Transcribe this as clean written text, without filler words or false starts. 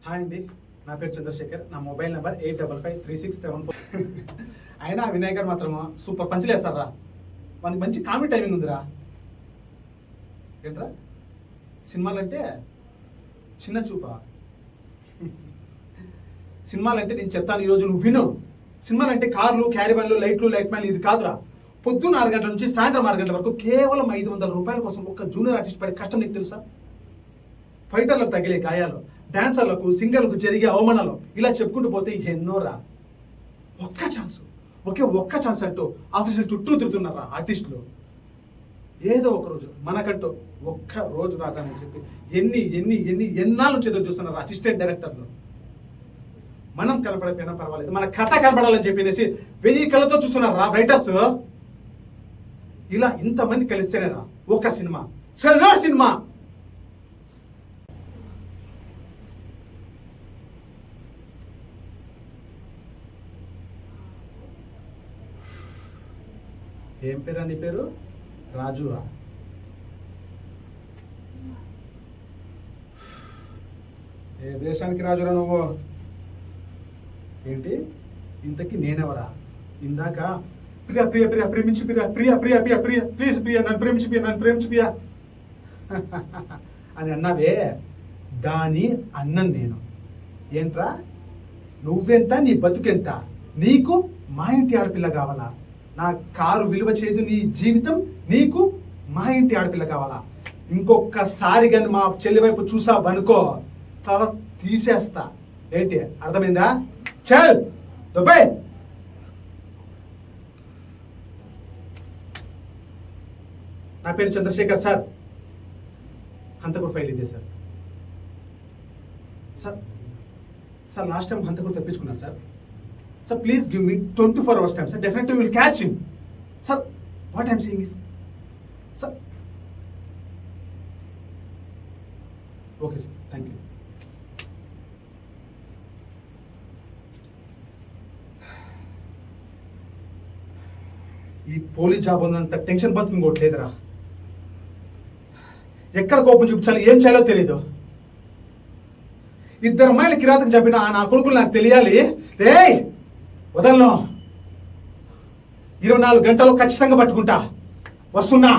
Hi అండి, నా పేరు చంద్రశేఖర్. నా మొబైల్ నెంబర్ 855367 అయినా వినాయక్ గారు మాత్రం సూపర్ పంచులేస్తారా. మనకి మంచి కామెడీ టైమింగ్ ఉందిరా. ఏంట్రా సినిమాలంటే చిన్న చూపా? సినిమాలంటే నేను చెప్తాను, ఈరోజు నువ్వు విను. సినిమాలంటే కార్లు, క్యారీవన్లు, లైట్లు, లైట్ మ్యాన్లు ఇది కాదురా. పొద్దున్న 6 గంటల నుంచి సాయంత్రం 6 గంటల వరకు కేవలం 500 రూపాయల కోసం ఒక జూనియర్ ఆర్టిస్ట్ పడే కష్టం నీకు తెలుసా? ఫైటర్లకు తగిలే గాయాలు, డాన్సర్లకు, సింగర్లకు జరిగే అవమానాలు, ఇలా చెప్పుకుంటూ పోతే ఎన్నోరా. ఒక్క ఛాన్స్ అంటూ ఆఫీసులు చుట్టూ తిరుగుతున్నారా ఆర్టిస్టులు. ఏదో ఒక రోజు మనకంటూ ఒక్క రోజు రాదని చెప్పి ఎన్నాళ్ళ నుంచి ఎదురు చూస్తున్నారు అసిస్టెంట్ డైరెక్టర్లు. మనం కనపడకపోయినా పర్వాలేదు, మన కథ కనపడాలని చెప్పేసి 1000 కళ్ళతో చూస్తున్నారా రైటర్స్. ఇలా ఇంతమంది కలిస్తేనేరా ఒక సినిమా, సినిమా. ఏం పేరా నీ పేరు? రాజురా? ఏ దేశానికి రాజురా నువ్వు? ఏంటి ఇంతకీ నేనెవరా? ఇందాక ప్రియా ప్రియ ప్రియ ప్రేమించు ప్రియా ప్రియ ప్రియ ప్రియ ప్రియ ప్లీజ్ ప్రియ నన్ను ప్రేమించు ప్రియ అని అన్నావే, దాని అన్నను నేను. ఏంట్రా నువ్వెంత, నీ బతుకెంత? నీకు మా ఇంటి ఆడపిల్ల కావాలా? నా కారు విలువ చేయదు నీ జీవితం, నీకు మా ఇంటి ఆడపిల్ల కావాలా? ఇంకొకసారి కానీ మా చెల్లి వైపు చూసావనుకో తల తీసేస్తా. ఏంటి అర్థమైందా? చల్ దుబ్బై. నా పేరు చంద్రశేఖర్ సార్. హంతకుడు ఫైల్ ఇదే సార్. సార్ లాస్ట్ టైం హంతకుడు తప్పించుకున్నారు sir. Sir, please give me 24 hours time, sir. Definitely we will catch him. Sir, what I am saying is, sir. Okay, sir. Thank you. ఈ పోలీస్ జాబ్ ఉన్నంత tension బతుకు ఇంకోట్లేదురా. ఎక్కడ కోపం చూపించాలి, ఏం చేయాలో తెలీదు. 2 అమ్మాయిలు కిరాతకు చెప్పిన నా కొడుకులు నాకు తెలియాలి. ఏయ్ వదలను, 24 గంటలు ఖచ్చితంగా పట్టుకుంటా. వస్తున్నా.